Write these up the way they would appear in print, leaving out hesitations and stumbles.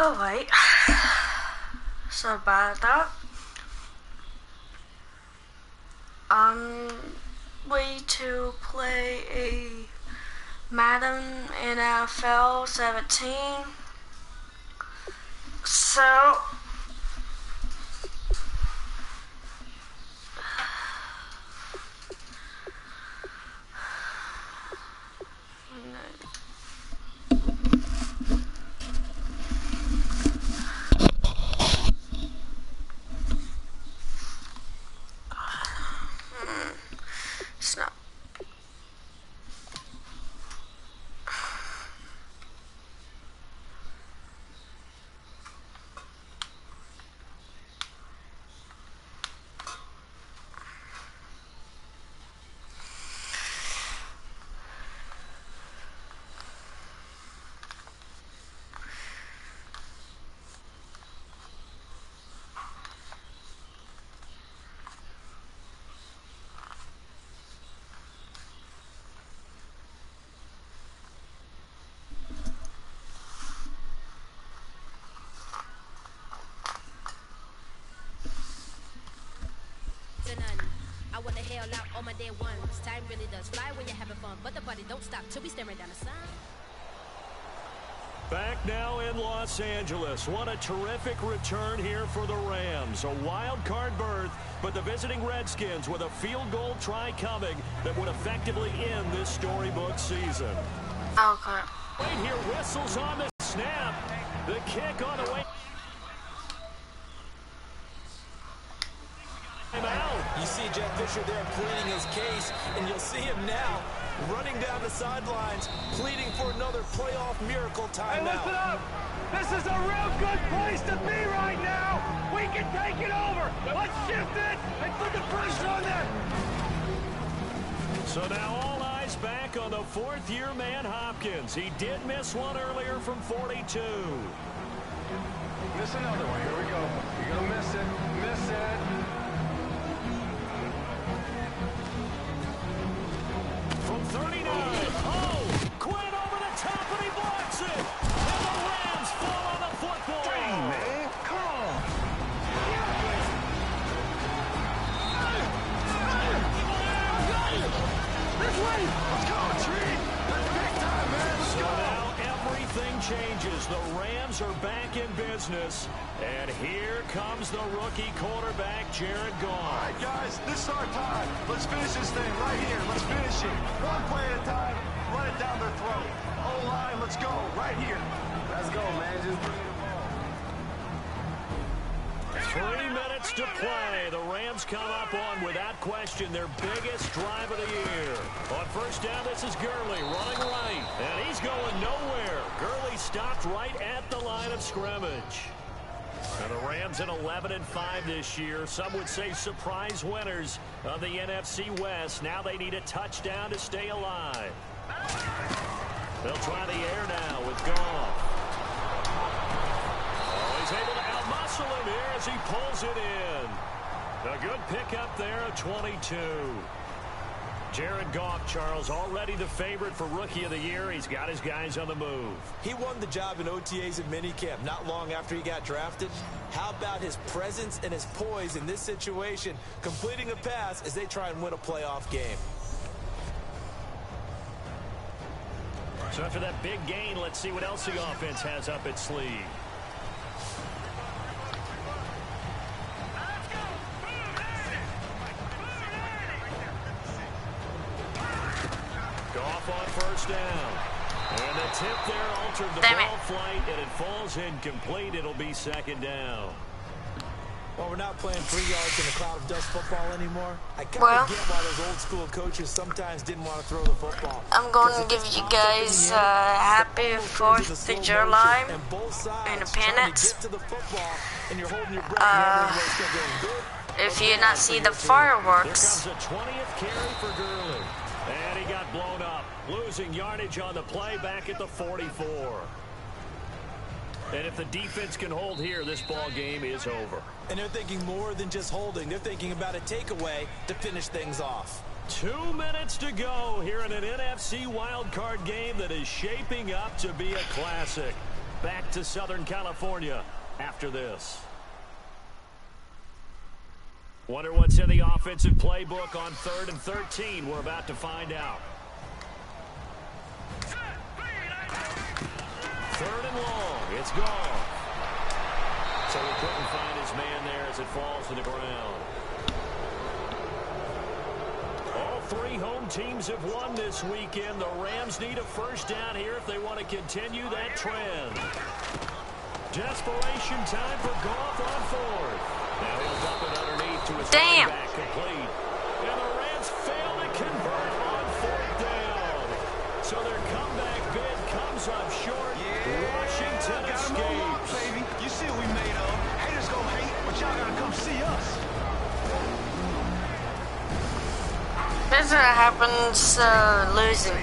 Oh wait, so about that, we to play a Madden NFL 17. So it's not. I want to hail out all my day ones. Time really does fly when you're having fun, but the party don't stop till we staring down the sun. Back now in Los Angeles. What a terrific return here for the Rams. A wild card berth, but the visiting Redskins with a field goal try coming that would effectively end this storybook season. Okay. Right here, whistles on the snap. The kick on the way. You see Jeff Fisher there pleading his case, and you'll see him now running down the sidelines, pleading for another playoff miracle timeout. Hey, listen up! This is a real good place to be right now! We can take it over! Let's shift it and put the pressure on them! So now all eyes back on the fourth-year man Hopkins. He did miss one earlier from 42. Miss another one. Here we go. You're gonna miss it. Miss it. From 39. Oh! Quinn over the top, and he blocks it! And the Rams fall on the football! Dang, man! Come on! This way! Let's go, Tree! That's big time, man! Let's So go! now everything changes. The Rams are back in business. And here comes the rookie quarterback, Jared Goff. All right, guys, this is our time. Let's finish this thing right here. Let's finish it. One play at a time. Run it down their throat. O-line, let's go. Right here. Let's go, man. Just bring the ball. 3 minutes to play. The Rams come up on, without question, their biggest drive of the year. On first down, this is Gurley running right. And he's going nowhere. Gurley stopped right at the line of scrimmage. And the Rams at 11-5 this year. Some would say surprise winners of the NFC West. Now they need a touchdown to stay alive. They'll try the air now with Goff. Oh, he's able to outmuscle him here as he pulls it in. A good pickup there at 22. Jared Goff, Charles, already the favorite for Rookie of the Year. He's got his guys on the move. He won the job in OTAs and minicamp not long after he got drafted. How about his presence and his poise in this situation, completing a pass as they try and win a playoff game? So after that big gain, let's see what else the offense has up its sleeve. Goff on first down. And the tip there altered the ball flight, and it falls incomplete. It'll be second down. Well, we're not playing 3 yards in a cloud of dust football anymore. I kind Well, of get why those old school coaches sometimes didn't want to throw the football. I'm going to give you guys happy 4th of July in a minute. If you not see the fireworks. Here comes a 20th carry for Gurley. And he got blown up, losing yardage on the play back at the 44. And if the defense can hold here, this ball game is over. And they're thinking more than just holding. They're thinking about a takeaway to finish things off. 2 minutes to go here in an NFC wildcard game that is shaping up to be a classic. back to Southern California after this. Wonder what's in the offensive playbook on 3rd and 13. We're about to find out. 3rd and long. It's gone. So he couldn't find his man there as it falls to the ground. All 3 home teams have won this weekend. The Rams need a first down here if they want to continue that trend. Desperation time for Goff on 4th. Now he'll dump it underneath to his running back, complete. And the Rams fail to convert on 4th down. So their comeback bid comes up short. Washington escapes. Baby. You see what we made of. Haters gonna hate, but y'all gotta come see us. This is what happens losing.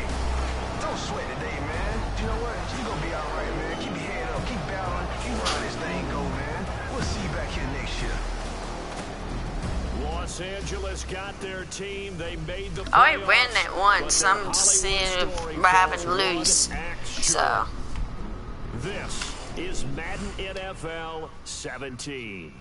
Don't sweat today, man. You know what? You gonna be all right, man. Keep your head up. Keep battling. Keep running this thing go, man. We'll see you back here next year. Los Angeles got their team. They made the playoffs. I ran it once. I'm seeing what happened to lose. So. This is Madden NFL 17.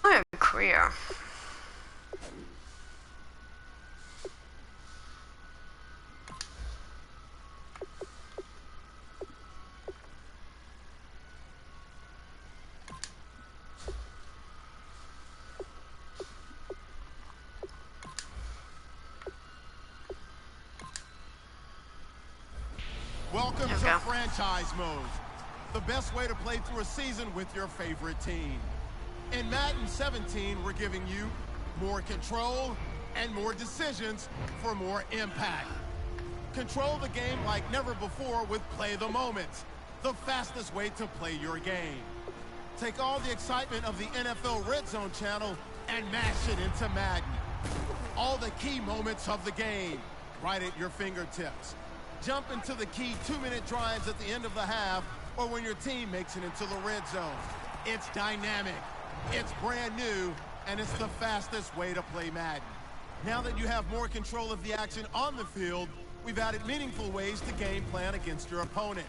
What a career. Welcome to franchise mode, the best way to play through a season with your favorite team. In Madden 17, we're giving you more control and more decisions for more impact. Control the game like never before with Play the Moments, the fastest way to play your game. Take all the excitement of the NFL Red Zone channel and mash it into Madden. All the key moments of the game, right at your fingertips. Jump into the key 2-minute drives at the end of the half or when your team makes it into the red zone. It's dynamic, it's brand new, and it's the fastest way to play Madden. Now that you have more control of the action on the field, we've added meaningful ways to game plan against your opponent.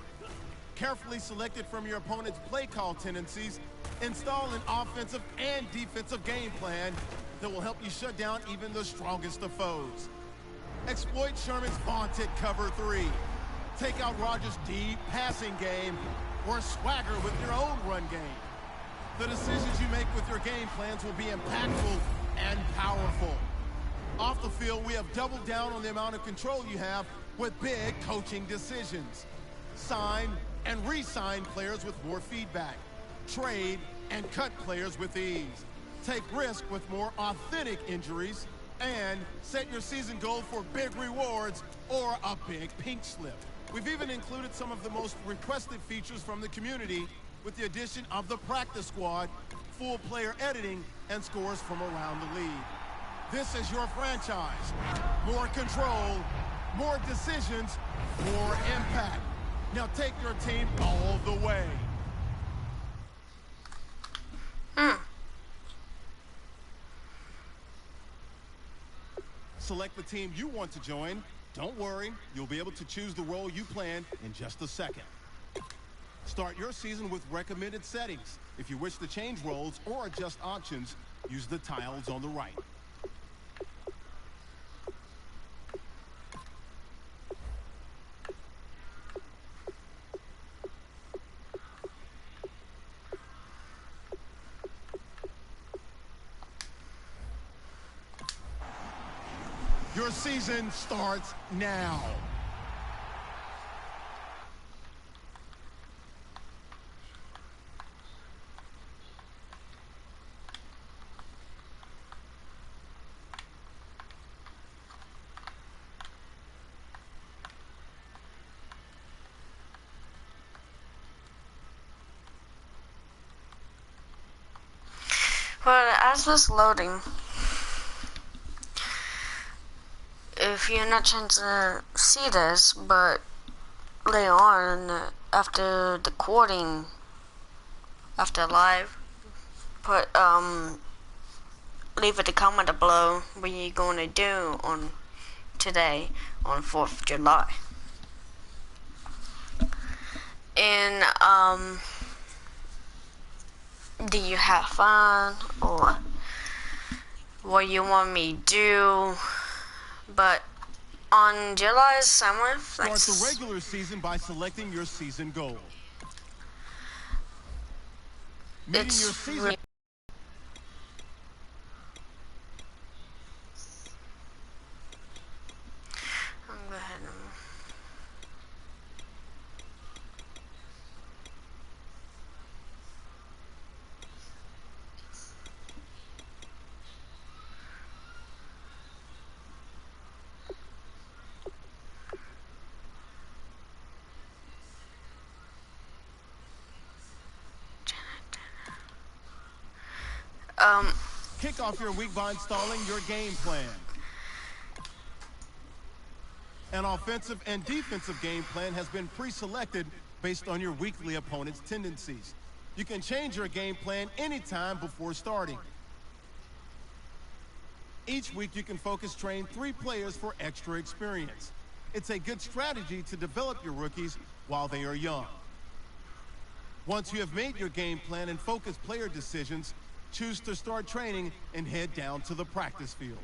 Carefully selected from your opponent's play call tendencies, install an offensive and defensive game plan that will help you shut down even the strongest of foes. Exploit Sherman's vaunted cover 3. Take out Rodgers' deep passing game or swagger with your own run game. The decisions you make with your game plans will be impactful and powerful. Off the field, we have doubled down on the amount of control you have with big coaching decisions. Sign and re-sign players with more feedback. Trade and cut players with ease. Take risk with more authentic injuries. And set your season goal for big rewards or a big pink slip. We've even included some of the most requested features from the community with the addition of the practice squad, full player editing, and scores from around the league. This is your franchise. More control, more decisions, more impact. Now take your team all the way. Select the team you want to join. Don't worry, you'll be able to choose the role you planned in just a second. Start your season with recommended settings. If you wish to change roles or adjust options, use the tiles on the right. Your season starts now. Well, as this loading, if if you're not trying to see this, but later on, after the recording, after live, put leave it a comment below what you're going to do on today on 4th of July. And do you have fun or what you want me to do? But on July 7th, start the regular season by selecting your season goal. Meeting your season. Go ahead and kick off your week by installing your game plan. An offensive and defensive game plan has been pre-selected based on your weekly opponent's tendencies. You can change your game plan anytime before starting. Each week you can focus train 3 players for extra experience. It's a good strategy to develop your rookies while they are young. Once you have made your game plan and focus player decisions, choose to start training and head down to the practice field.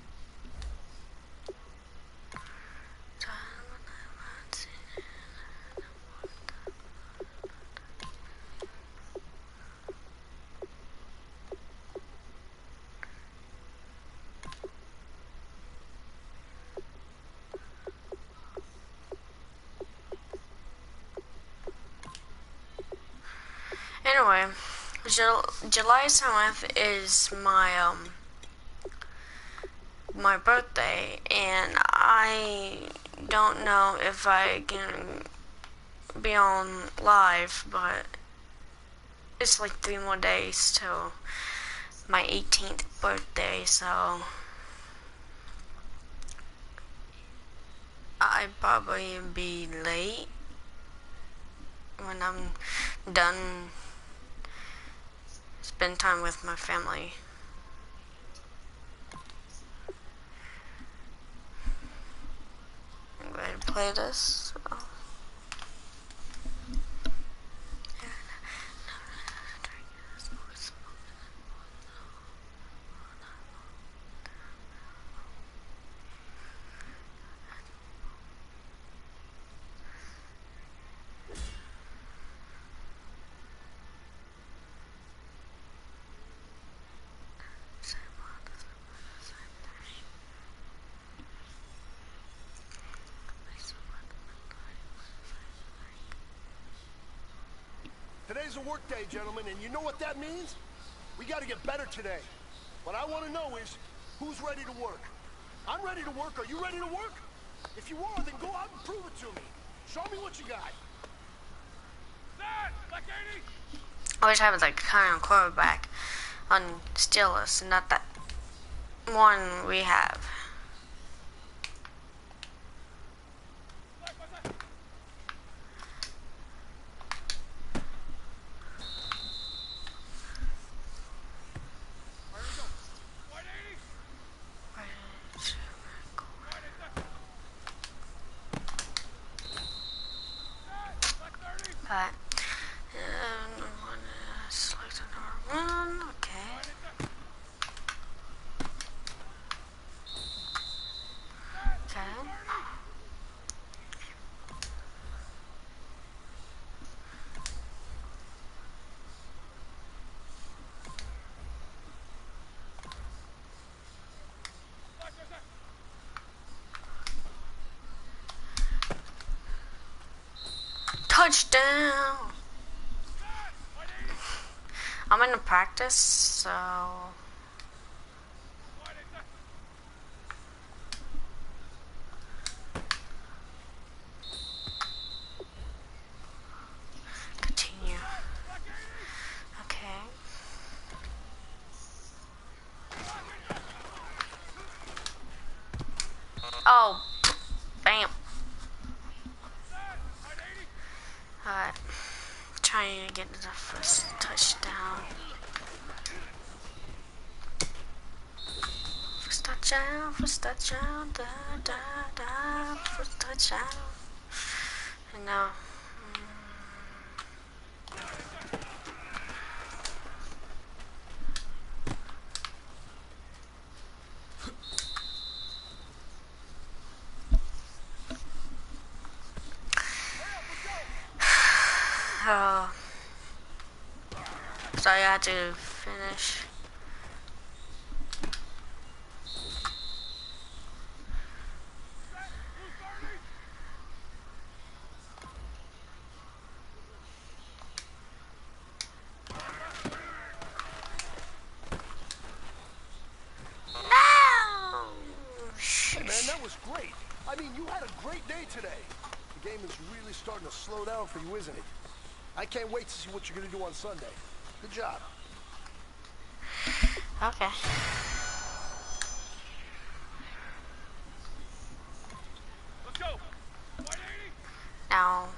anyway, July 7th is my my birthday, and I don't know if I can be on live, but it's like 3 more days till my 18th birthday, so I'd probably be late when I'm done spend time with my family. I'm going to play this. Today's a work day, gentlemen, and you know what that means? We got to get better today. What I want to know is, who's ready to work? I'm ready to work. Are you ready to work? If you are, then go out and prove it to me. Show me what you got. I wish I was like kind of quarterback on Steelers, and not that one we have. But select another one. Okay. Okay. Touchdown! I'm in practice, so continue. Okay. Oh, Alright. Trying to get the first touchdown. First touchdown, da da da, first touchdown. And now, oh, so I had to finish. Hey, man, that was great. I mean, you had a great day today. The game is really starting to slow down for you, isn't it? I can't wait to see what you're going to do on Sunday. Good job. Okay. Let's go. Now.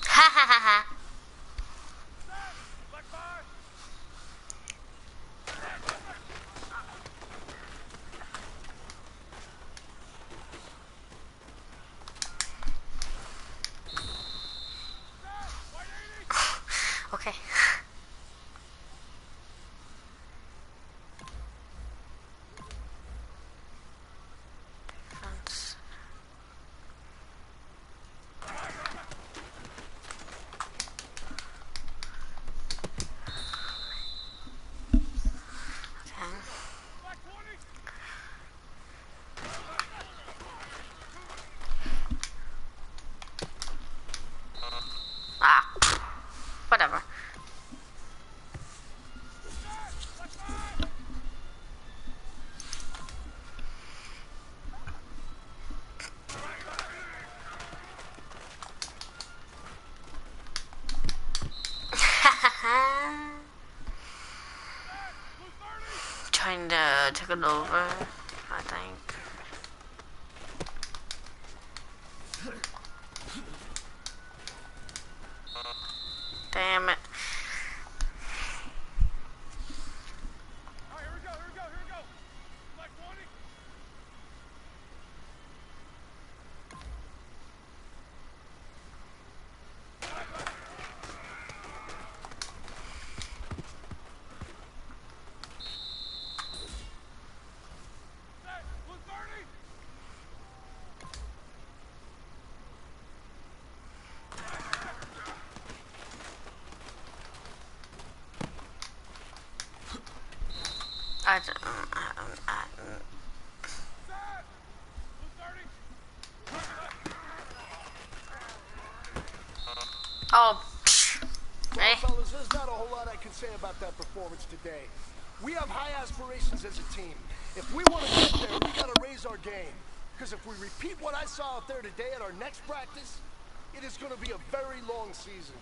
Ha ha ha ha. Okay. Defense. Okay. Ah, whatever. Trying to take it over, I think. Damn it. Oh, Well, fellas, there's not a whole lot I can say about that performance today. We have high aspirations as a team. If we want to get there, we got to raise our game. Because if we repeat what I saw out there today at our next practice, it is going to be a very long season.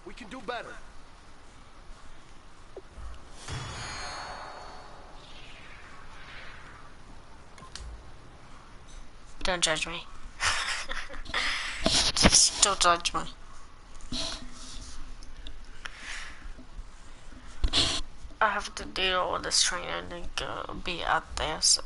We can do better. don't judge me. Just don't judge me. I have to deal with this training to be out there, so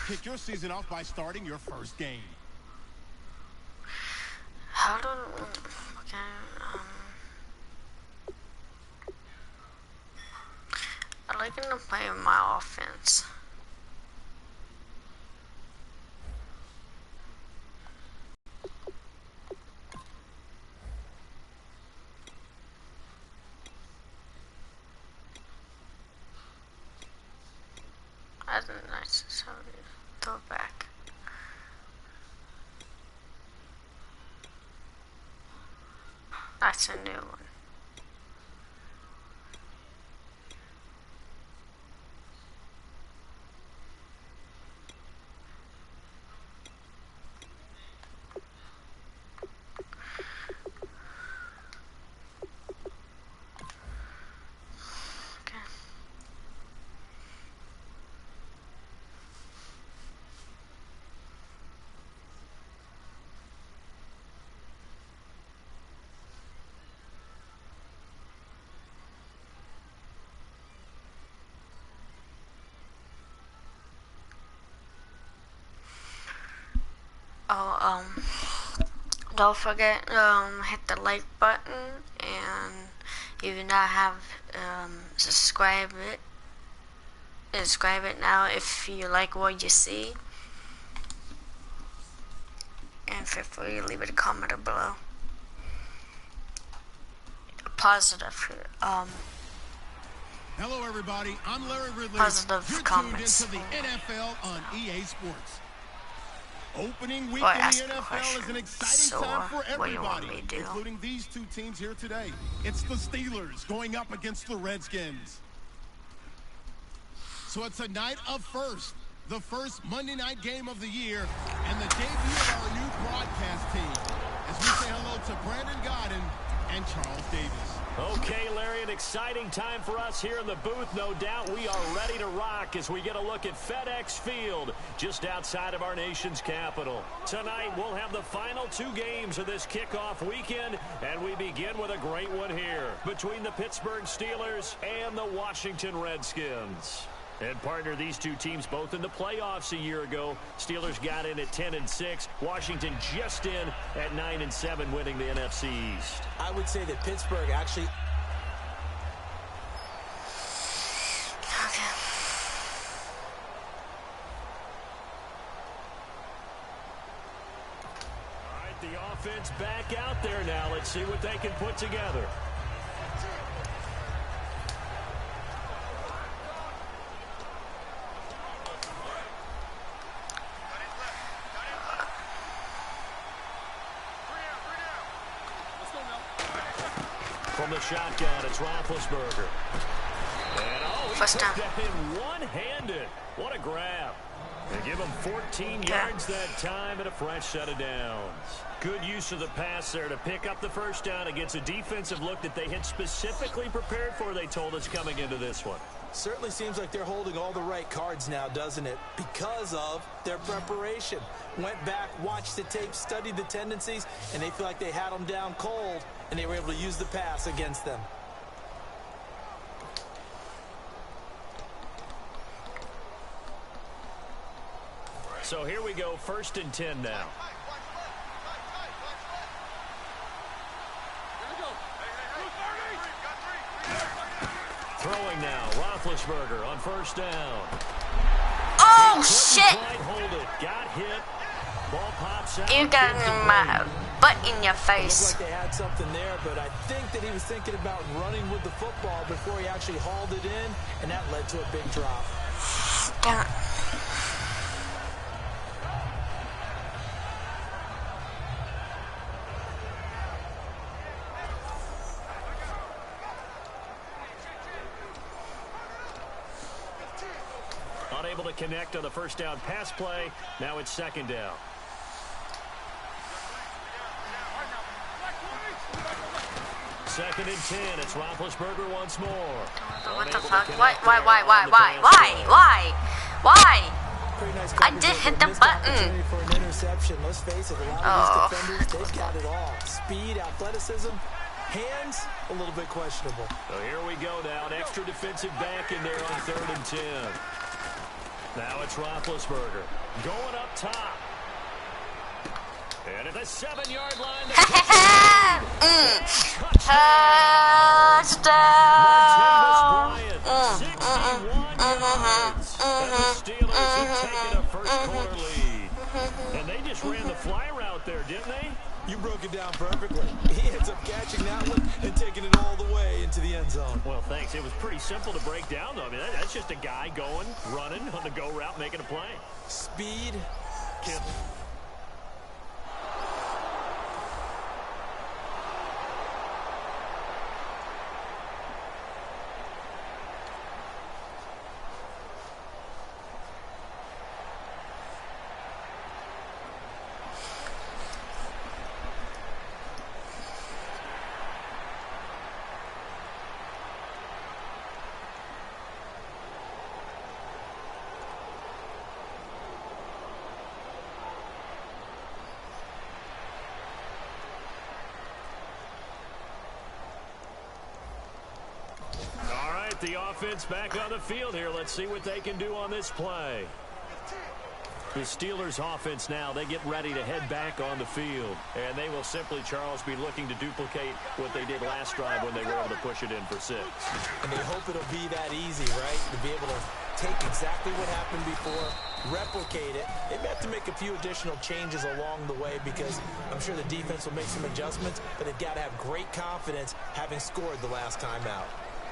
kick your season off by starting your first game. How do... Okay, I like to play my offense. That's a nice, so throw it back. That's a new one. Oh, don't forget, hit the like button, and if you not have, subscribe it now if you like what you see, and feel free to leave a comment below. Positive, Hello, everybody. I'm Larry Ridley. positive You're comments. tuned into the NFL on EA Sports. Opening week Or in ask the a NFL question. is an exciting So, time for what do you want everybody, me to do? including these two teams here today. It's the Steelers going up against the Redskins. So it's a night of first, the first Monday night game of the year, and the debut of our new broadcast team. As we say hello to Brandon Godden and Charles Davis. Okay, Larry, an exciting time for us here in the booth. No doubt we are ready to rock as we get a look at FedEx Field, just outside of our nation's capital. Tonight, we'll have the final two games of this kickoff weekend, and we begin with a great one here between the Pittsburgh Steelers and the Washington Redskins. And partner, these two teams both in the playoffs a year ago. Steelers got in at 10-6. Washington just in at 9-7, winning the NFC East. I would say that Pittsburgh actually... Okay. All right, the offense back out there now. Let's see what they can put together. From the shotgun, it's Roethlisberger. And he First took down. that in one-handed. What a grab. And give him 14 yards that time and a fresh set of downs. Good use of the pass there to pick up the first down against a defensive look that they had specifically prepared for, they told us, coming into this one. Certainly seems like they're holding all the right cards now, doesn't it? Because of their preparation. Went back, watched the tape, studied the tendencies, and they feel like they had them down cold, and they were able to use the pass against them. So here we go, 1st and 10 now. Throwing now, Roethlisberger on 1st down. Oh, shit! Quite hold it. Got hit. Ball pops out. You got my butt in your It face. looked like they had something there, but I think that he was thinking about running with the football before he actually hauled it in, and that led to a big drop. Damn it. Unable to connect on the 1st down pass play. Now it's 2nd down. Second and 10. It's Roethlisberger once more. What the Unable to fuck? connect Why? on the pass play. Pretty nice I did coverage, hit but the missed button. opportunity for an interception. Let's face it, a lot of these defenders, they've got it all. Speed, athleticism, hands, a little bit questionable. So here we go now. An extra defensive back in there on 3rd and 10. Now it's Roethlisberger going up top. And at the 7-yard line, touchdown! Touchdown! 61 yards. And the Steelers have taken a first-quarter lead. And they just ran the fly route there, didn't they? You broke it down perfectly. He ends up catching that one and taking it all the way into the end zone. Well, thanks. It was pretty simple to break down, though. I mean, that's just a guy going, running on the go route, making a play. Speed. The offense back on the field here. Let's see what they can do on this play. The Steelers offense now, they get ready to head back on the field. And they will simply, Charles, be looking to duplicate what they did last drive when they were able to push it in for 6. And they hope it'll be that easy, right? To be able to take exactly what happened before, replicate it. They may have to make a few additional changes along the way because I'm sure the defense will make some adjustments, but they've got to have great confidence having scored the last time out.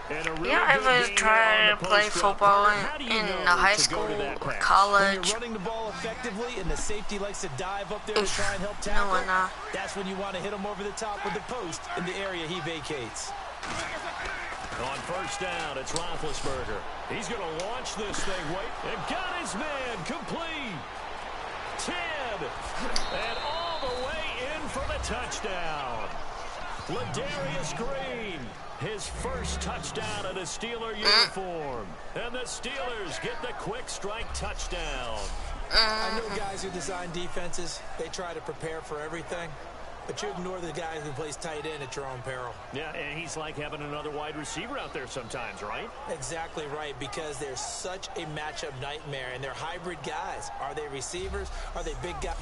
Really I was trying to play football in high school or college. When you're running the ball effectively and the safety likes to dive up there to try and help tackle, that's when you want to hit him over the top with the post in the area he vacates. On first down, it's Roethlisberger. He's going to launch this thing. Wait, and got his man complete. 10. And all the way in for the touchdown. Ladarius Green. His first touchdown in a Steeler uniform. And the Steelers get the quick strike touchdown. I know guys who design defenses, they try to prepare for everything. But you ignore the guy who plays tight end at your own peril. Yeah, and he's like having another wide receiver out there sometimes, right? Exactly right, because they're such a matchup nightmare. And they're hybrid guys. Are they receivers? Are they big guys?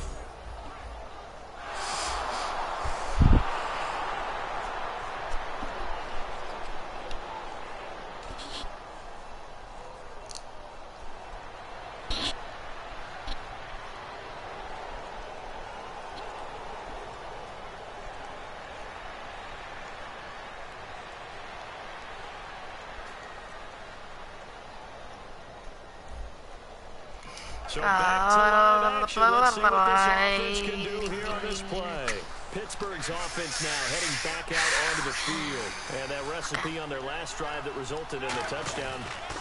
So back to live action. Let's see what this offense can do here on this play. Pittsburgh's offense now heading back out onto the field. And that recipe on their last drive that resulted in the touchdown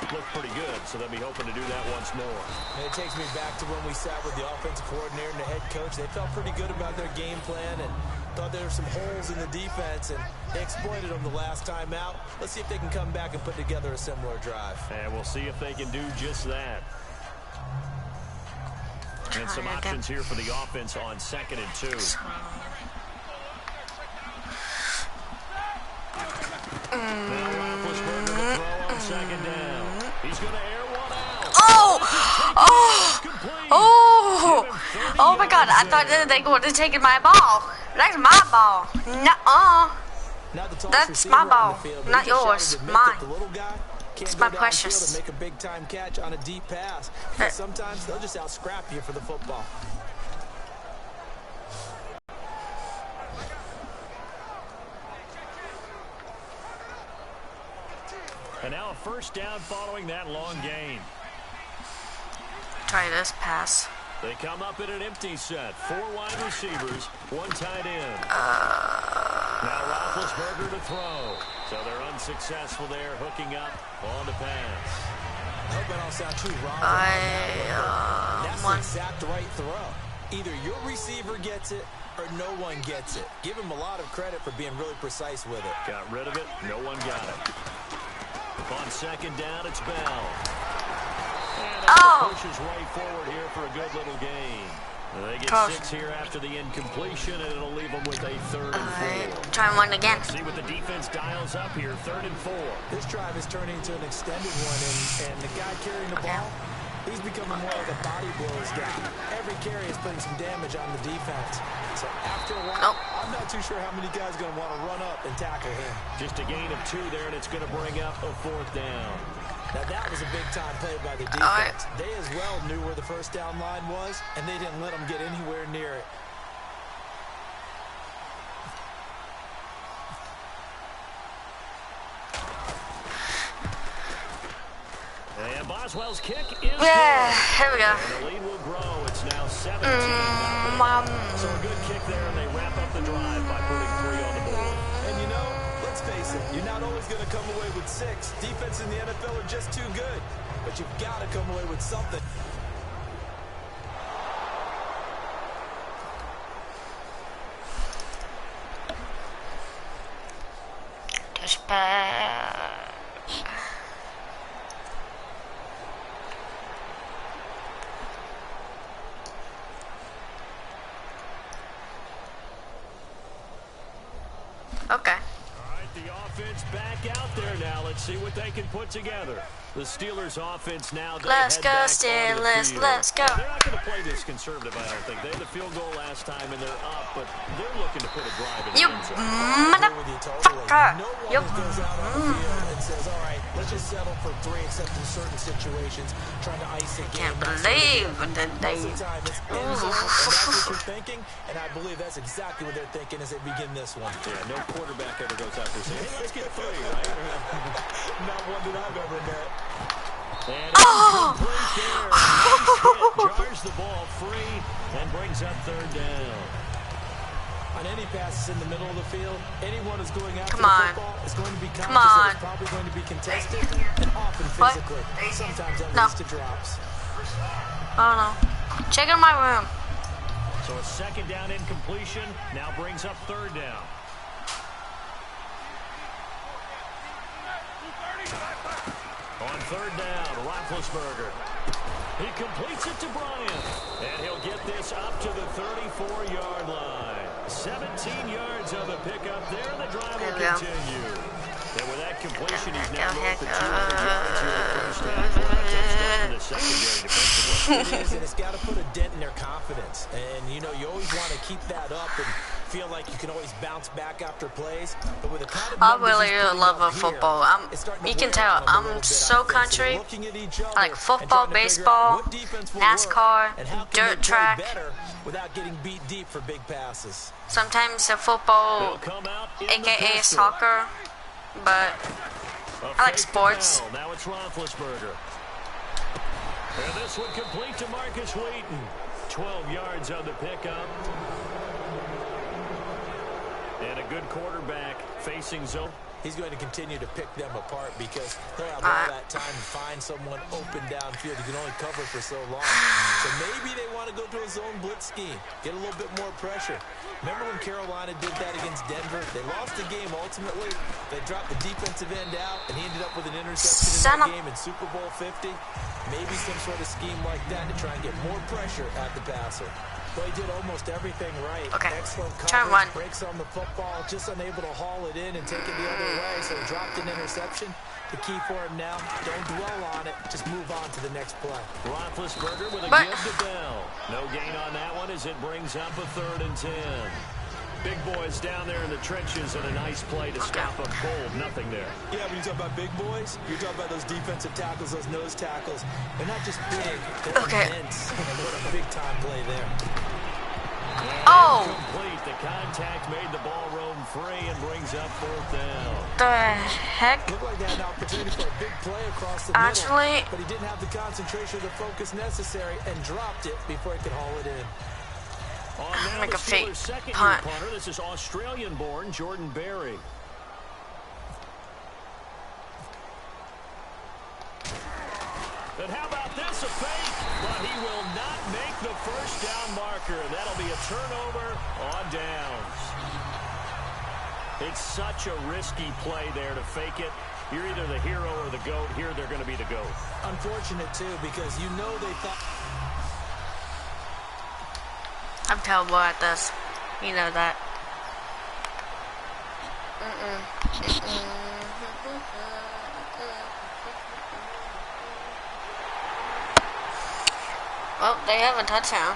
looked pretty good. So they'll be hoping to do that once more. And it takes me back to when we sat with the offensive coordinator and the head coach. They felt pretty good about their game plan and thought there were some holes in the defense, and they exploited them the last time out. Let's see if they can come back and put together a similar drive. And we'll see if they can do just that. And some options here for the offense on 2nd and 2. Now Roethlisberger to throw on 2nd down. He's going to air one out. Oh my God, I thought they would have taken my ball. That's my ball. Nuh-uh. That's my ball, not yours, mine. It's my precious. To make a big-time catch on a deep pass. Sometimes they'll just out-scrap you for the football. And now a first down following that long gain. Try this pass. They come up in an empty set. 4 wide receivers, 1 tight end. Now Roethlisberger to throw. So they're unsuccessful there, hooking up on the pass. I hope I don't sound too wrong. That's the exact right throw. Either your receiver gets it or no one gets it. Give him a lot of credit for being really precise with it. Got rid of it. No one got it. On 2nd down, it's Bell. And pushes right forward here for a good little gain. They get 6 here after the incompletion, and it'll leave them with a 3rd and 4. Try one again. Let's see what the defense dials up here. 3rd and 4. This drive is turning into an extended one, and the guy carrying the ball, He's becoming more like a body blows guy. Every carry is putting some damage on the defense. So after a while, I'm not too sure how many guys are going to want to run up and tackle him. Just a gain of 2 there, and it's going to bring up a 4th down. Now that was a big-time play by the defense. They as well knew where the first down line was, and they didn't let them get anywhere near it. And Boswell's kick is here we go. And the lead will grow. It's now 17. So a good kick there, and they wrap up the drive by putting 3 on the board. And you know, let's face it, you're not always going to come away with 6. Defense in the NFL are just too good. But you've got to come away with something. Okay. All right, the offense back out there now. Let's see what they can put together. The Steelers' offense now. Let's go, Steelers. Let's go. They're not going to play this conservative, I don't think. They had the field goal last time, and they're up, but they're looking to put a drive in. You motherfucker. No one goes out on the field and says, all right, let's just settle for 3 except in certain situations, trying to ice a game. Can't believe that they... Most of the time, it's end zone, and that's what you're thinking, and I believe that's exactly what they're thinking as they begin this one. Yeah, no quarterback ever goes out there saying, hey, let's get 3, right? Not one that I've ever met. And incomplete there. Nice hit. Jars the ball free and brings up 3rd down. On any passes in the middle of the field, anyone who's going after Come on. the football is going to be conscious Come on. that it's probably going to be contested and often physically. Sometimes that leads to drops. I don't know. Check in my room. So a 2nd down incompletion now brings up 3rd down. On 3rd down, Roethlisberger. He completes it to Bryant. And he'll get this up to the 34-yard line. 17 yards on the pickup there, and the drive will continue. And with that completion, he's now north of 200 yards here in the first half. What a touchdown in the secondary defensively. It is, and it's got to put a dent in their confidence. And, you know, you always want to keep that up and feel like you can always bounce back after plays. But with the kind of I really love football. You can tell I'm so country. I like football, baseball, NASCAR, dirt track. Without getting beat deep for big passes. Sometimes the football, aka soccer, but I like sports. Now it's Roethlisberger. And this one complete to Marcus Wheaton. 12 yards on the pickup. And a good quarterback facing zone. He's going to continue to pick them apart because he'll have all that time to find someone open downfield. He can only cover for so long. So maybe they want to go to a zone blitz scheme, get a little bit more pressure. Remember when Carolina did that against Denver? They lost the game ultimately. They dropped the defensive end out, and he ended up with an interception in that game in Super Bowl 50. Maybe some sort of scheme like that to try and get more pressure at the passer. Well, he did almost everything right. Okay. Excellent Turn coverage, 1. breaks on the football, just unable to haul it in and take it the other way, so he dropped an interception. The key for him now, don't dwell on it, just move on to the next play. Roethlisberger with a give to Bell. No gain on that one as it brings up a 3rd and 10. Big boys down there in the trenches and a nice play to stop them cold. Nothing there. Yeah, when you talk about big boys, you're talking about those defensive tackles, those nose tackles. They're not just big, they're immense. And what a big-time play there. Oh! Complete. The contact made the ball roam free and brings up 4th down. The heck? Looked like they had an opportunity for a big play across the middle, but he didn't have the concentration or the focus necessary and dropped it before he could haul it in. On now Make the a fake Steelers' second-year punt. punter. This is Australian-born Jordan Berry. And how about this, a fake? But he will not make the first down marker. That'll be a turnover on downs. It's such a risky play there to fake it. You're either the hero or the GOAT. Here they're going to be the GOAT. Unfortunate, too, because you know they thought... I'm terrible at this. You know that. Well, they have a touchdown.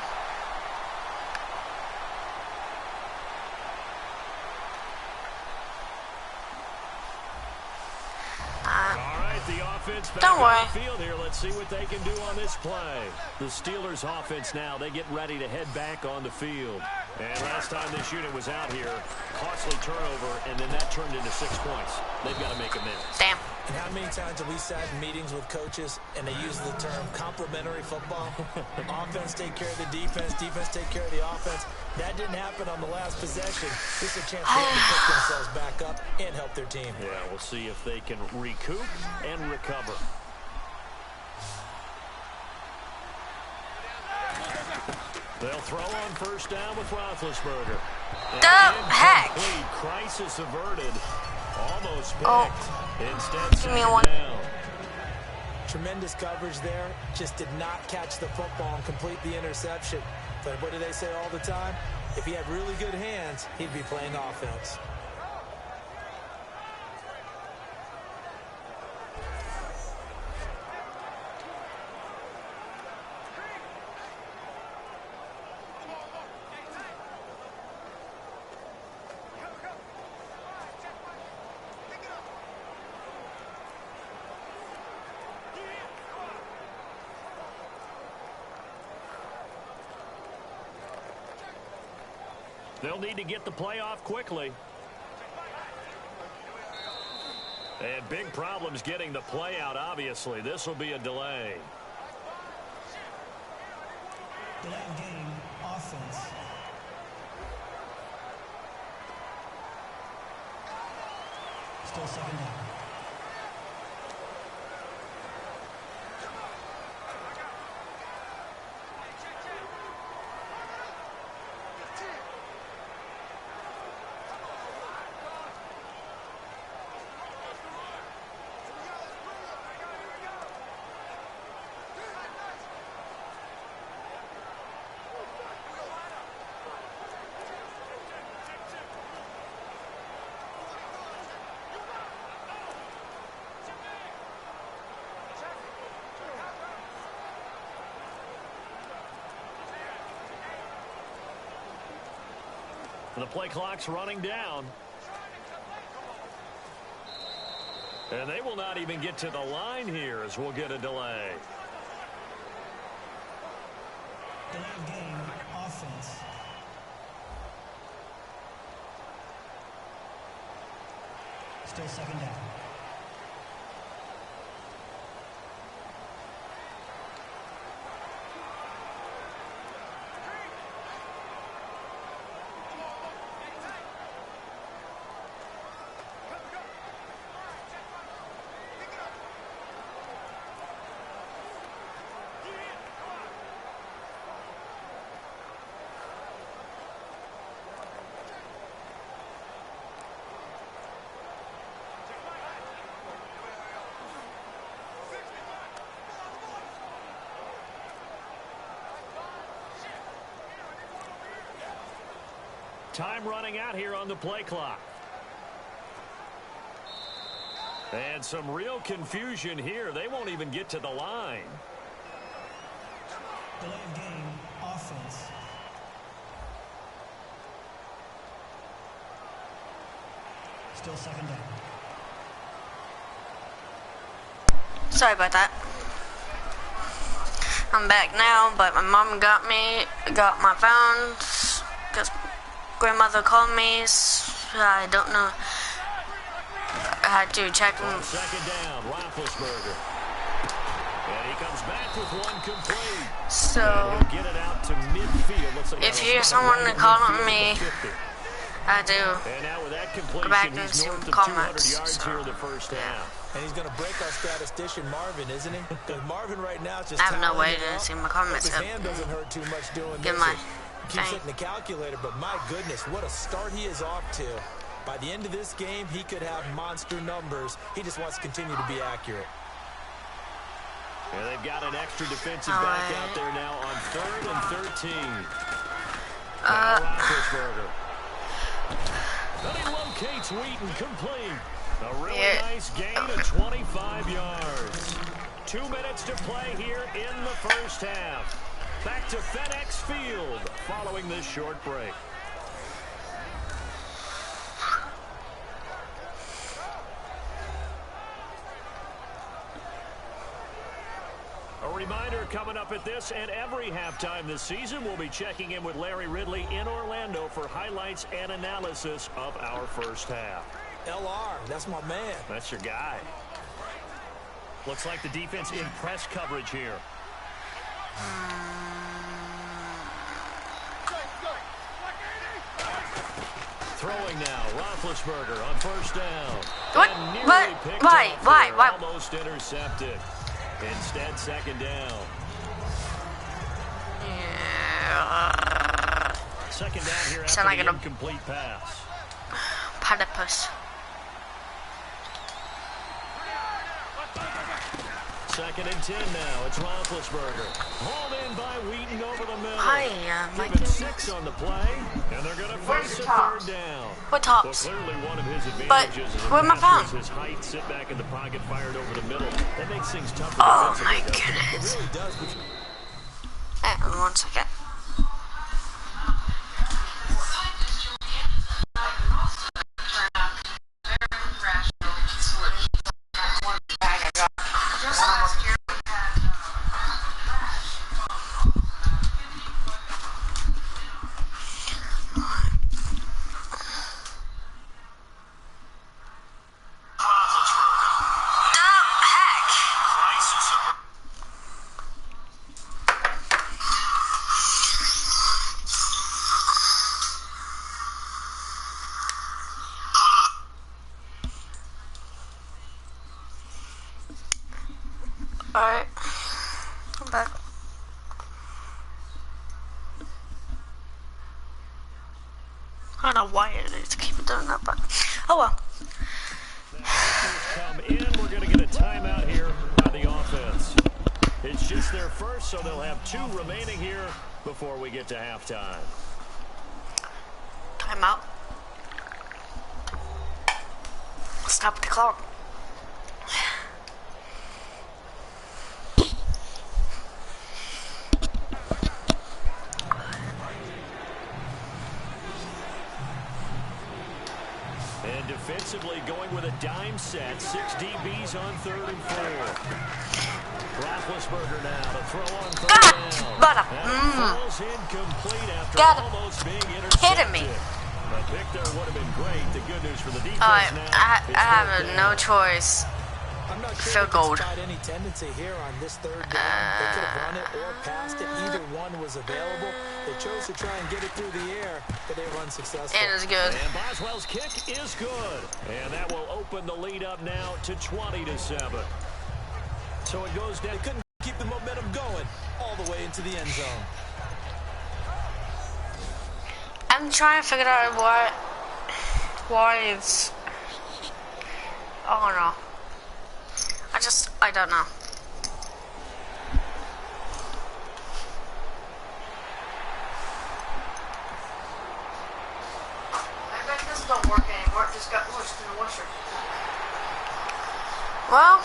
All right, the offense back Don't worry. on the field here. Let's see what they can do on this play. The Steelers offense now, they get ready to head back on the field. And last time this unit was out here, costly turnover, and then that turned into 6 points. They've got to make amends. Damn. And how many times have we sat in meetings with coaches and they use the term complementary football? Offense take care of the defense, defense take care of the offense. That didn't happen on the last possession. This is a chance for them to pick themselves back up and help their team. Yeah, we'll see if they can recoup and recover. They'll throw on first down with Roethlisberger. The heck? Incomplete. Crisis averted. Almost picked. Oh. Instead, Give me second one. down. Tremendous coverage there. Just did not catch the football and complete the interception. But what do they say all the time? If he had really good hands, he'd be playing offense. They'll need to get the play off quickly. And big problems getting the play out, obviously. This will be a delay. Delay of game, offense. Still second down. The play clock's running down. And they will not even get to the line here as we'll get a delay. Delay of game, offense. Still second down. Time running out here on the play clock. And some real confusion here. They won't even get to the line. Delay of game, offense. Still second down. Sorry about that. I'm back now, but my mom got my phone, because grandmother called me, so I don't know. I had to check him. Second down, Roethlisberger. And he comes back with one complete. So, And he'll get it out to midfield. Looks like if that you hear was someone right at calling midfield me, at the 50. I do. And now with that completion, back and he's see north of the 200 comments, yards so, here in the first half. And he's going to break our statistician Marvin, isn't he? Because Marvin right now is just I have no way tallying it to up. see my comments. His hand doesn't hurt too much doing Get this. my He keeps thing. hitting the calculator, but my goodness, what a start he is off to. By the end of this game, he could have monster numbers. He just wants to continue to be accurate. And they've got an extra defensive All back right. out there now on 3rd and 13. Now Roethlisberger. Then he locates Wheaton complete. A really nice gain of 25 yards. 2 minutes to play here in the first half. Back to FedEx Field following this short break. A reminder coming up at this and every halftime this season, we'll be checking in with Larry Ridley in Orlando for highlights and analysis of our first half. LR, that's my man. That's your guy. Looks like the defense in press coverage here. Throwing now, Roethlisberger on first down. What? Why? Almost intercepted. Instead, second down. Yeah. Second down here after the incomplete pass. Platypus. Second and 10 now. It's Roethlisberger. Hauled in by Wheaton over the middle. Given 6 on the play, and they're going to face a third down. What tops? Well, clearly one of his advantages is where's my phone? his height, sit back in the pocket, fired over the middle. That makes things tougher. Oh my goodness. It really does. Hang on 1 second. Alright, I'm back. I don't know why it is to keep doing that, but oh well. Come in, we're going to get a timeout here by the offense. It's just their first, so they'll have 2 remaining here before we get to halftime. Timeout. Stop the clock. Defensively going with a dime set. 6 DBs on 3rd and 4. Roethlisberger now to throw on 3rd down. Falls incomplete after almost being intercepted. Kidding me. A pick there would have been great. The good news for the defense now. I have no choice. I'm not sure they could spot any tendency here on this 3rd down. They could have run it or passed it. Either one was available. They chose to try and get it through the air, but they were unsuccessful. It is good. And Boswell's kick is good. And that will open the lead up now to 20-7. So it goes down. They couldn't keep the momentum going all the way into the end zone. I'm trying to figure out why it's... I don't know. I don't know. I bet this don't work anymore. It just got worse in the washer. Well...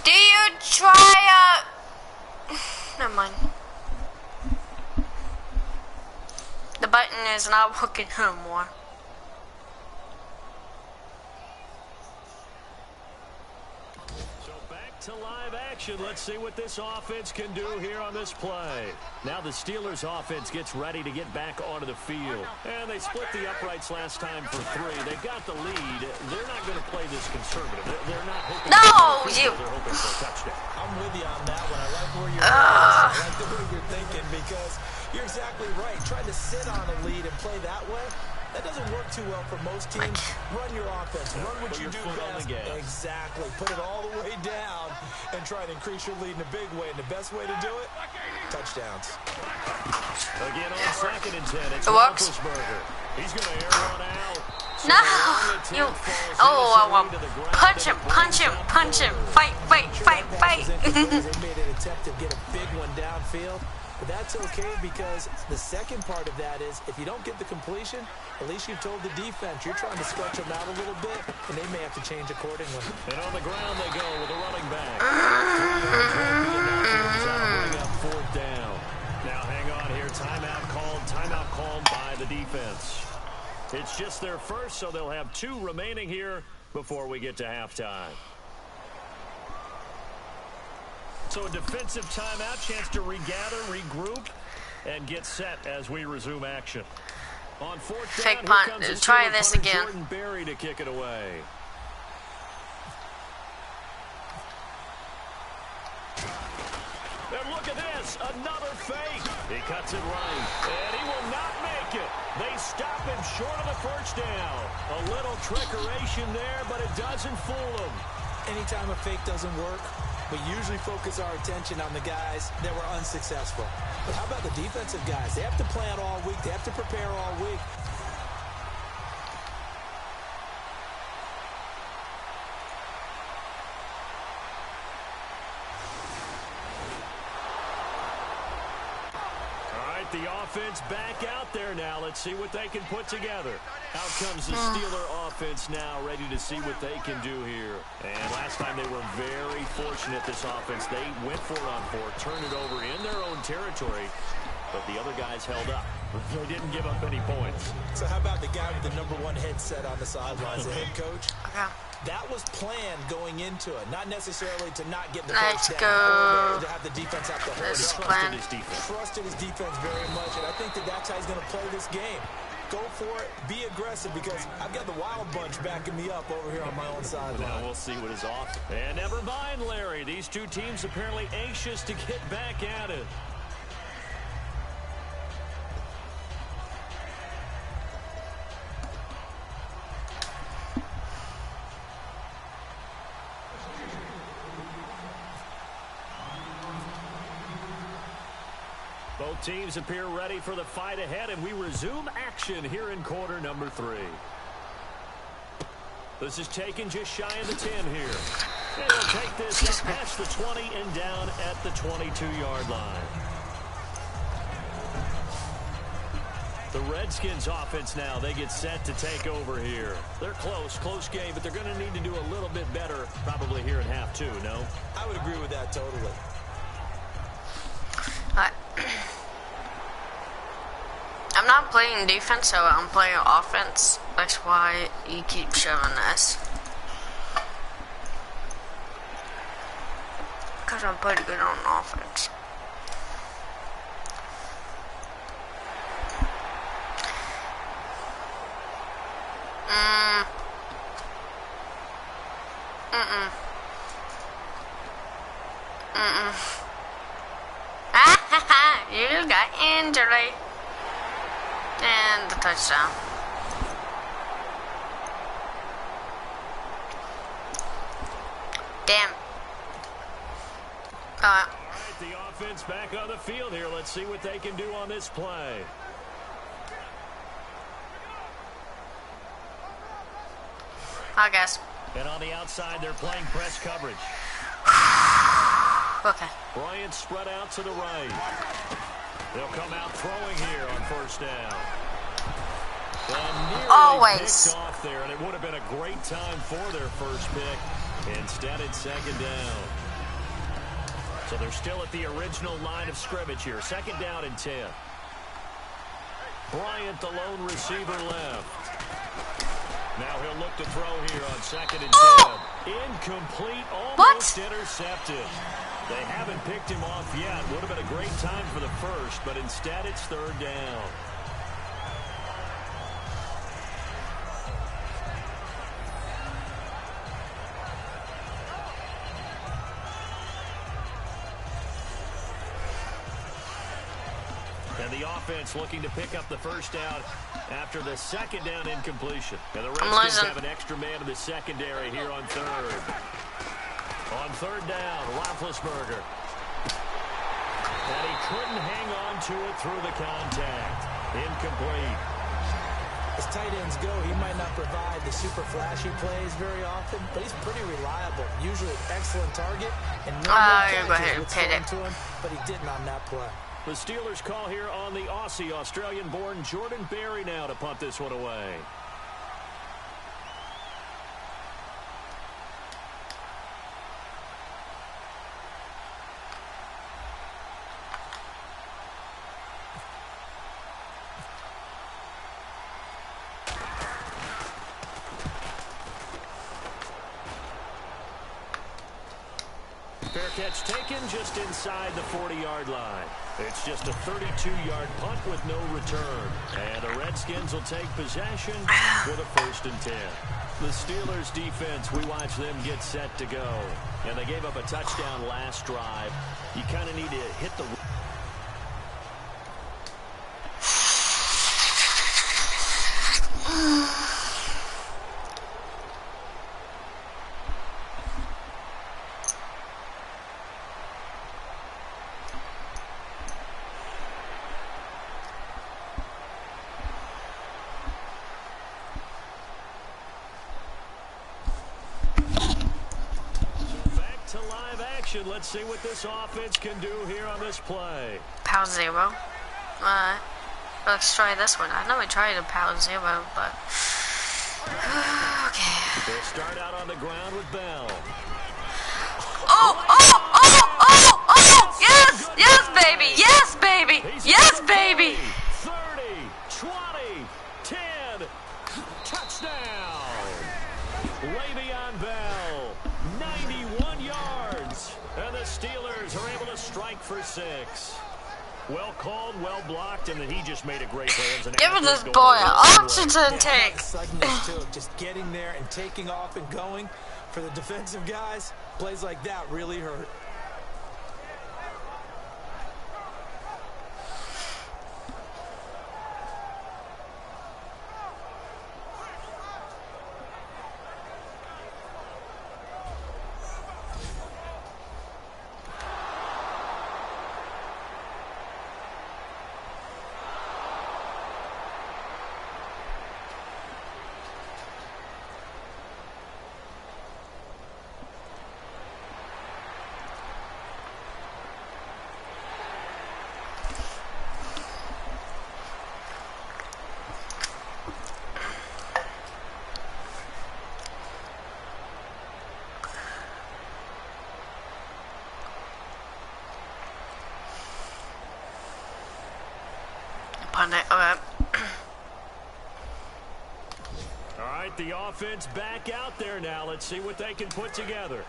Do you try, never mind. The button is not working anymore. So back to live action. Let's see what this offense can do here on this play. Now the Steelers offense gets ready to get back onto the field. And they split the uprights last time for 3. They got the lead. They're not going to play this conservative. They're not hoping they're hoping for a touchdown. I'm with you on that one. I like where you're I like the way you're thinking because you're exactly right. Trying to sit on a lead and play that way, that doesn't work too well for most teams. Run your offense. Run what you do best. Exactly. Put it all the way down and try to increase your lead in a big way. And the best way to do it, touchdowns. Again on 2nd and 10. It's Roethlisberger. He's going to air one out. No! You... Oh, punch him. They made an attempt to get a big one downfield. But that's okay because the second part of that is if you don't get the completion, at least you've told the defense you're trying to stretch them out a little bit, and they may have to change accordingly. And on the ground they go with a running back. 3 yards won't be enough here. That'll bring up 4th down. Now hang on here. Timeout called by the defense. It's just their first, so they'll have 2 remaining here before we get to halftime. So a defensive timeout, chance to regather, regroup, and get set as we resume action. On 4th down, Fake punt. Try this again. Jordan Berry to kick it away. And look at this, another fake. He cuts it right, and he will not make it. They stop him short of the first down. A little trickeration there, but it doesn't fool him. Anytime a fake doesn't work, we usually focus our attention on the guys that were unsuccessful. But how about the defensive guys? They have to plan all week. They have to prepare all week. The offense back out there now. Let's see what they can put together. Out comes the Steeler offense now, ready to see what they can do here. And last time they were very fortunate, this offense. They went for it on 4, turned it over in their own territory, but the other guys held up. They didn't give up any points. So how about the guy with the #1 headset on the sidelines, the head coach? Okay. That was planned going into it, not necessarily to not get the Let's first go. down or to have the defense have to hold it. This Trusted plan. his defense. Trusted his defense very much, and I think that's how he's going to play this game. Go for it, be aggressive, because I've got the wild bunch backing me up over here on my own sideline. Now we'll see what is off. And never mind, Larry. These 2 teams apparently anxious to get back at it. Both teams appear ready for the fight ahead, and we resume action here in quarter number 3. This is taken just shy of the 10 here. And he'll take this past the 20 and down at the 22-yard line. The Redskins offense now, they get set to take over here. They're close game, but they're going to need to do a little bit better probably here in half 2, no? I would agree with that totally. I'm not playing defense, so I'm playing offense. That's why you keep showing this. Because I'm pretty good on offense. You got injury. And the touchdown. Damn. All right, the offense back on the field here. Let's see what they can do on this play. I guess. And on the outside, they're playing press coverage. Okay. Bryant spread out to the right. They'll come out throwing here on first down. Always. Picked off there, and it would have been a great time for their first pick. Instead, it's second down. So they're still at the original line of scrimmage here. Second down and 10. Bryant, the lone receiver, left. Now he'll look to throw here on second and 10. Incomplete, almost intercepted. They haven't picked him off yet. Would have been a great time for the first, but instead it's third down. And the offense looking to pick up the first down after the second down incompletion. And the Redskins have an extra man in the secondary here on third. On third down, Roethlisberger. And he couldn't hang on to it through the contact. Incomplete. As tight ends go, he might not provide the super flashy plays very often, but he's pretty reliable. Usually an excellent target. And no you're going to hit it. To him, but he didn't on that play. The Steelers call here on the Aussie, Australian-born Jordan Berry now to punt this one away. Fair catch taken just inside the 40-yard line. It's just a 32-yard punt with no return. And the Redskins will take possession with a 1st and 10. The Steelers defense, we watch them get set to go. And they gave up a touchdown last drive. You kind of need to hit the... Let's see what this offense can do here on this play. Power 0. Let's try this one. I know we tried a power 0, but okay. They'll start out on the ground with Bell. Oh! Yes! Yes, baby! Yes, baby! Yes, baby! 30, 20, 10, touchdown! Le'Veon Bell, 91 yards. And the Steelers are able to strike for 6. Well called, well blocked, and then he just made a great play. Give this boy an oxygen tank. Just getting there and taking off and going. For the defensive guys, plays like that really hurt. All right, the offense back out there now. Let's see what they can put together.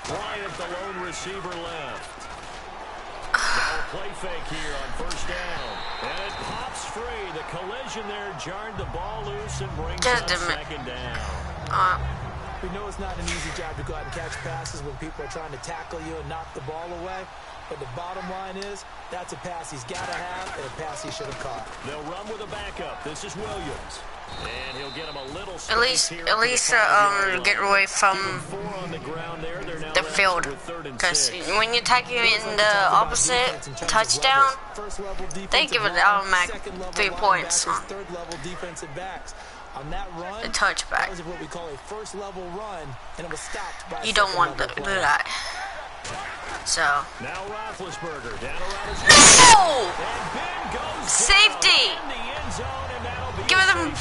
Bryant, the lone receiver, left. Now a play fake here on 1st down. And it pops free. The collision there jarred the ball loose and brings up 2nd down. We know it's not an easy job to go out and catch passes when people are trying to tackle you and knock the ball away. But the bottom line is, that's a pass he's got to have and a pass he should have caught. They'll run with a backup. This is Williams. And he'll get him a little at least get away from the field. Because when you're attacking in the opposite touchdown, they give it automatic 3 points on third-level defensive backs. On that run, the touchback. That was what we call a first-level run, and it was stopped by you don't want to do that. So. Now Roethlisberger down around his safety. Give them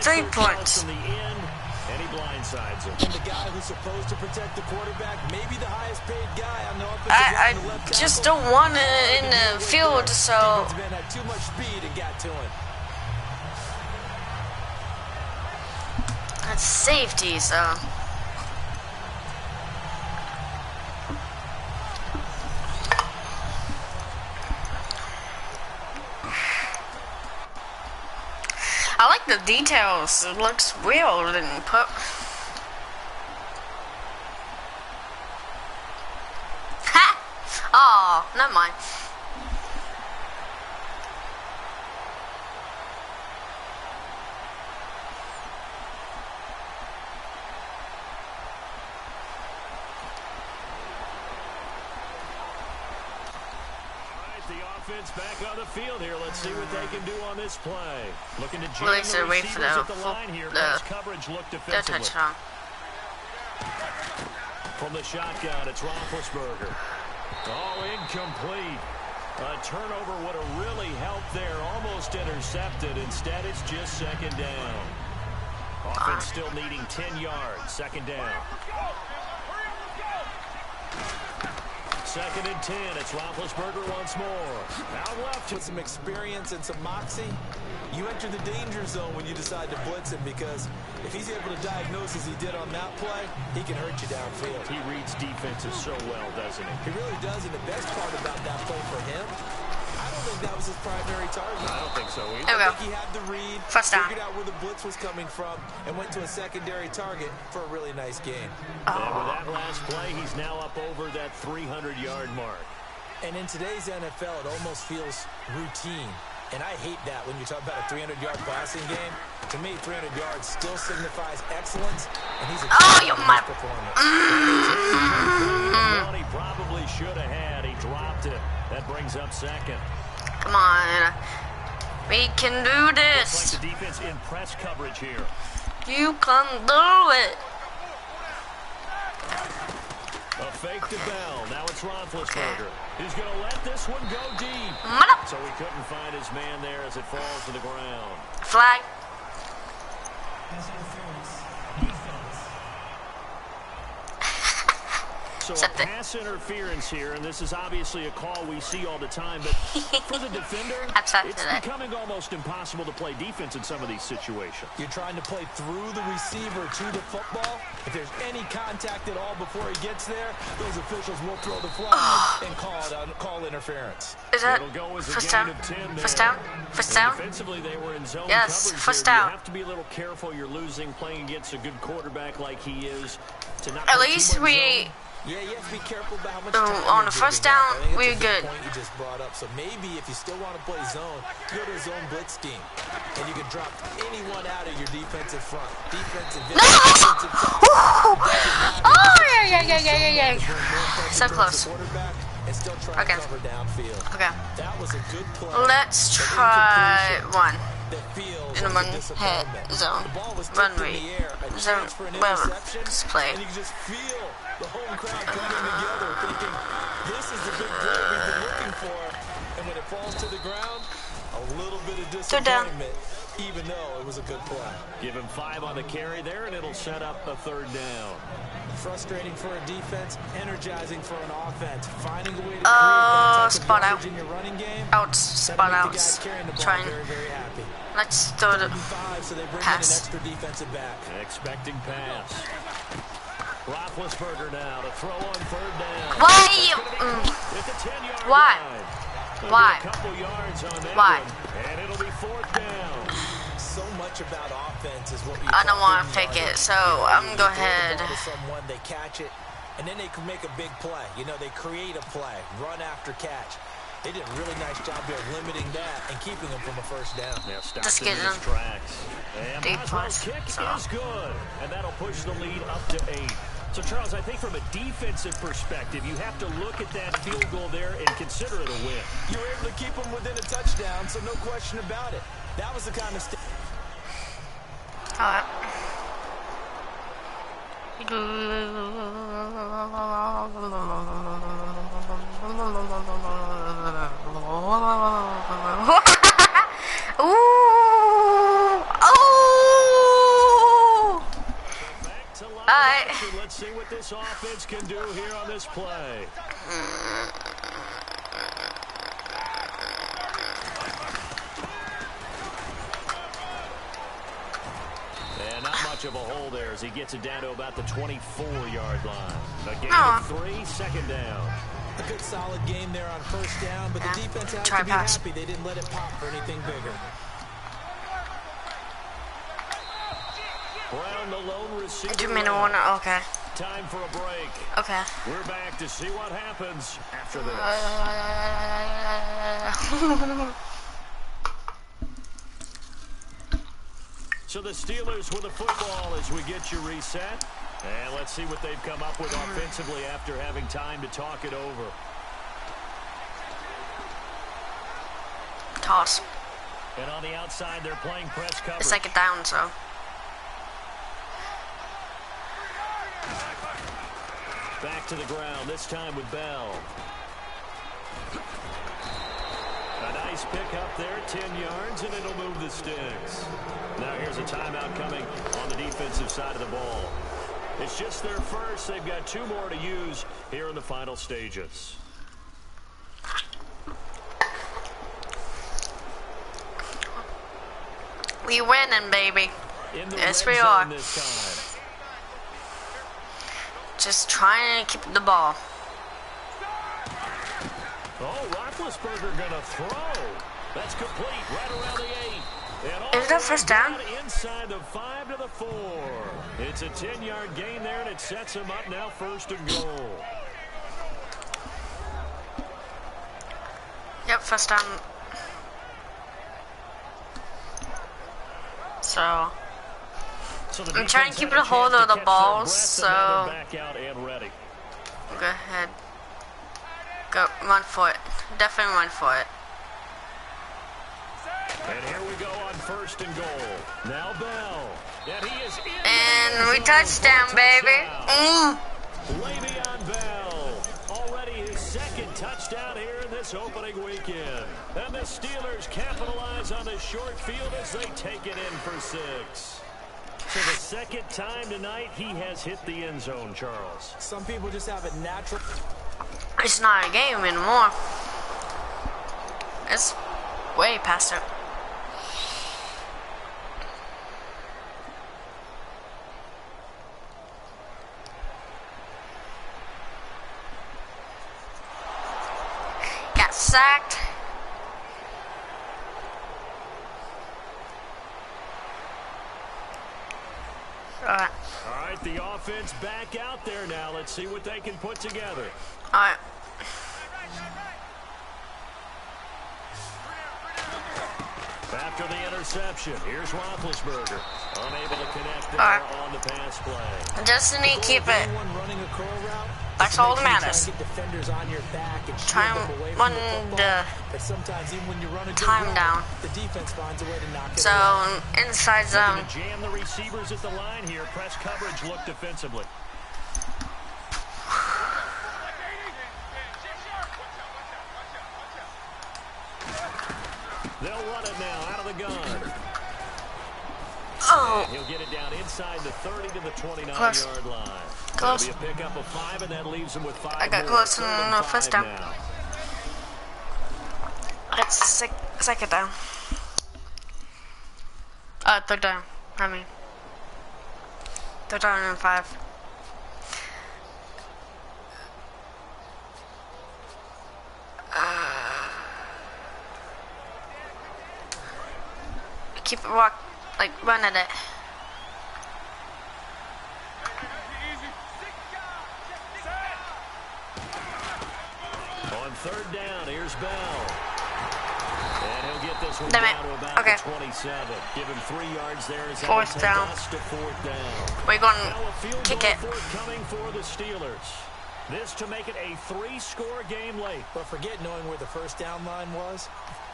3 points. And he blindsides him. And the guy who's supposed to protect the quarterback, maybe the highest paid guy on the offensive I line, the left just tackle. don't want it in the field, so. Defensive end had too much speed and got to him. That's safety, so. I like the details. It looks real and put. Ha! Oh, never mind. offense back on the field here. Let's see what they can do on this play. Looking to jam Release the it, wait for receivers the at the line here. Pass coverage looked defensively. touchdown. From the shotgun, it's Roethlisberger. Oh, incomplete. A turnover would have really helped there. Almost intercepted. Instead, it's just second down. Offense still needing 10 yards. Second down. Second and 10. It's Roethlisberger once more. Out left. With some experience and some moxie, you enter the danger zone when you decide to blitz him, because if he's able to diagnose as he did on that play, he can hurt you downfield. He reads defenses so well, doesn't he? He really does, and the best part about that play for him, I don't think that was his primary target. I don't think so either. There we I go. think he had the read, First down. figured out where the blitz was coming from, and went to a secondary target for a really nice game. And with that last play, he's now up over that 300-yard mark. And in today's NFL, it almost feels routine. And I hate that when you talk about a 300-yard passing game. To me, 300 yards still signifies excellence, and he's a performance. He probably should have had. He dropped it. That brings up second. Come on. We can do this. Looks like the defense in press coverage here. You can do it. A fake to Bell. Now it's Roethlisberger. He's going to let this one go deep. So he couldn't find his man there as it falls to the ground. Flag. Pass interference. Defense. So a pass interference here, and this is obviously a call we see all the time, but for the defender, it's becoming almost impossible to play defense in some of these situations. You're trying to play through the receiver to the football. If there's any contact at all before he gets there, those officials will throw the flag and call interference. Is that It'll go as a first gain down? of 10 there. First down? First down? Defensively, they were in zone Yes, coverage first there. down. You have to be a little careful. You're losing playing against a good quarterback like he is. To not At play least too much we... zone. Yeah, you have to be careful about how much on time the you're first giving up. down, I think we're it's a good. Point you just brought up. So maybe if you still want to play zone, go to a zone blitz scheme, and you can drop anyone out of your defensive front, defensive end, defensive tackle. Oh, yeah. So close. And still try to cover downfield. Okay. That was a good play. Let's try one. That feels In the like one a disappointment. hit zone. The ball was Run tipped in rate. the air, a Zone. chance for an Whatever. interception, Let's play. and you can just feel the home crowd coming together, thinking, this is the big play we've been looking for. And when it falls to the ground, a little bit of disappointment, even though it was a good play. Give him 5 on the carry there, and it'll set up a third down. Frustrating for a defense, energizing for an offense. Finding a way to create that type spot of out. yardage in your running game. Out, spot out. Trying. Very, very happy. Let's throw the So they bring in an pass. extra defensive back. Expecting pass. Roethlisberger now to throw on third down. Why? At the 10-yard Why? line. Why? A couple yards on that Why? one, and it'll be fourth down. So much about offense is what we I don't want to pick take it, so I'm going to go ahead. Someone, they catch it, and then they can make a big play. You know, they create a play, run after catch. They did a really nice job there limiting that and keeping them from a first down. Now Just stops in get his them. tracks. And Deep Boswell's pass. kick So. is good, and that'll push the lead up to 8. So, Charles, I think from a defensive perspective, you have to look at that field goal there and consider it a win. You were able to keep them within a touchdown, so no question about it. That was the kind of Alright. Back to line Alright. action. Let's see what this offense can do here on this play. And not much of a hole there as he gets it down to about the 24-yard line. A gain of 3, second down. A good solid game there on first down, but the defense has Try to be pass. happy they didn't let it pop for anything bigger. Brown, the lone receiver. 2 minute one. Okay. Time for a break. Okay. We're back to see what happens after this. So the Steelers with the football as we get you reset. And let's see what they've come up with offensively after having time to talk it over. toss. And on the outside, they're playing press coverage. The second down, so. Back to the ground, this time with Bell. A nice pick up there, 10 yards, and it'll move the sticks. Now here's a timeout coming on the defensive side of the ball. It's just their first. They've got 2 more to use here in the final stages. We winning, baby. Yes, we are. Just trying to keep the ball. Oh, Roethlisberger gonna throw. That's complete right around the 8. And is that first down? Inside the 5 to the 4. It's a 10-yard gain there, and it sets him up now 1st and goal. Yep, first down. So I'm trying to keep a hold of the balls, so back out and ready. Go ahead. Go, run for it. Definitely run for it. And here we go on 1st and goal. Now Bell. And he is in. And we touchdown, baby. Le'Veon Bell. Already his 2nd touchdown here in this opening weekend. And the Steelers capitalize on the short field as they take it in for 6. For the 2nd time tonight, he has hit the end zone, Charles. Some people just have a natural... It's not a game anymore. It's way past it. Got sacked. Alright. All right, the offense back out there now. Let's see what they can put together. Alright. After the interception, here's Roethlisberger. Unable to connect there on the pass play. Just need to keep it. That's all that matters. Try and run the time down. So, inside zone. Jam the receivers at the line here. Press coverage look defensively. They'll run it now out of the gun. Oh. And he'll get it down inside the 30 to the 29-yard line. Close. That'll be a pickup of 5, and that leaves him with 5. I got close on the first down. That's second down. Third down. I mean, third down and 5. Keep it run at it. On 3rd down, here's Bell. And he'll get this one down to about the 27. Give him 3 yards there. As 4th down. To 4th down. We're going to kick it. Coming for the Steelers. This to make it a 3-score game late. But forget knowing where the first down line was.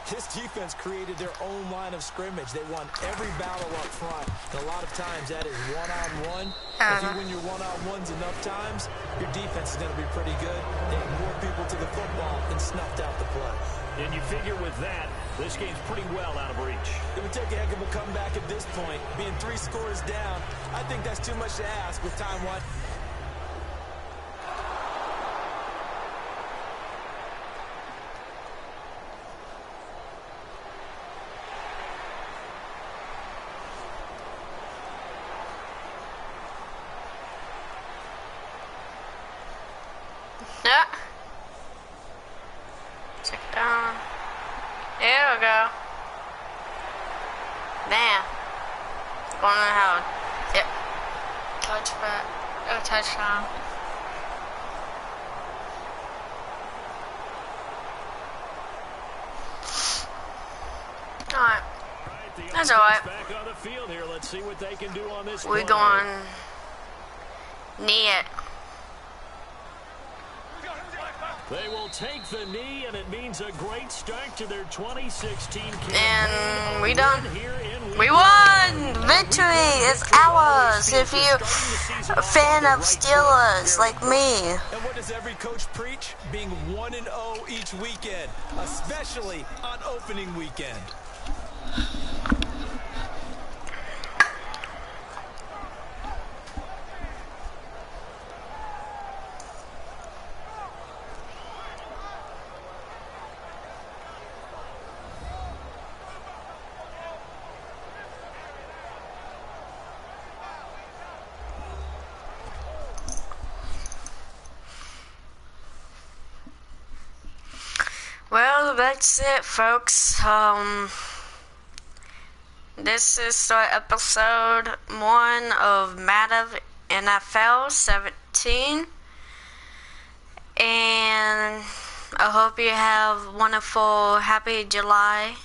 This defense created their own line of scrimmage. They won every battle up front. And a lot of times that is one-on-one. If you win your one-on-ones enough times, your defense is going to be pretty good. They had more people to the football and snuffed out the play. And you figure with that, this game's pretty well out of reach. It would take a heck of a comeback at this point. Being 3 scores down, I think that's too much to ask with time one. Yeah. Check it down. There we go. Bam. Going to hell. Yep. Touchback. Oh, touchdown. Alright. That's alright. Back on the field here. Let's see what they can do on this. We're going knee it. They will take the knee, and it means a great start to their 2016 campaign. And we done. Here in We won! Victory is ours if you a fan of Steelers like me. And what does every coach preach? Being 1-0 each weekend, especially on opening weekend. Well, that's it, folks. This is episode 1 of Madden NFL 17. And I hope you have a wonderful, happy July,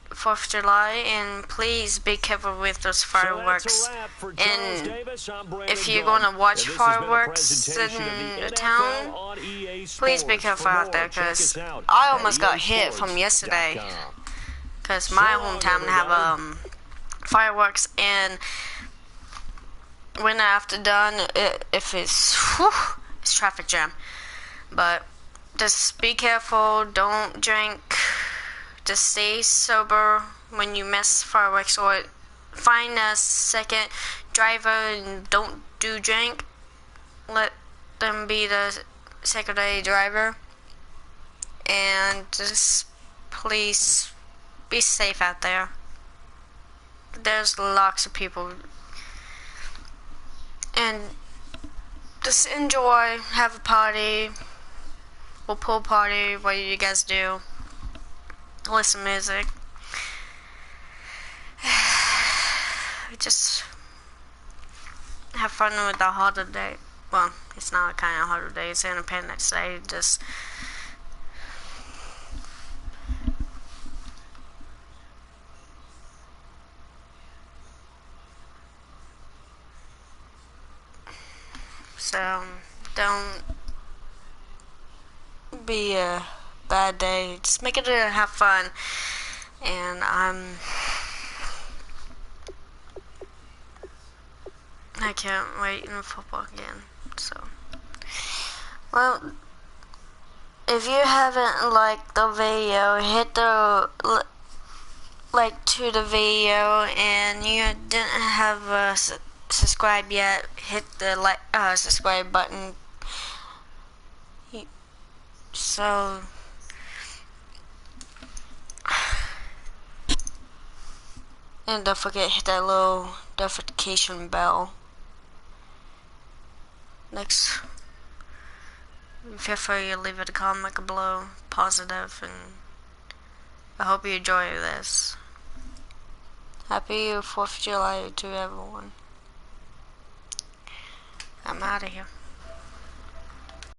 4th of July, and please be careful with those fireworks. And if you're going to watch fireworks in the town, please be careful out there, because I almost got hit from yesterday, because my hometown have fireworks, and when after done, if it's traffic jam. But just be careful, don't drink. Just stay sober when you miss fireworks, or find a second driver and don't do drink. Let them be the secondary driver. And just please be safe out there. There's lots of people. And just enjoy, have a party, or pool party, what you guys do. Listen to music. Just have fun with the holiday. Well, it's not a kind of holiday, it's Independence Day. Just so don't be a bad day. Just make it have fun. And I can't wait in football again. So, well, if you haven't liked the video, hit the like to the video, and you didn't have subscribe yet, hit the subscribe button. So, and don't forget hit that little notification bell. Next, feel free to leave it a comment below, positive, and I hope you enjoy this. Happy 4th of July to everyone. I'm out of here.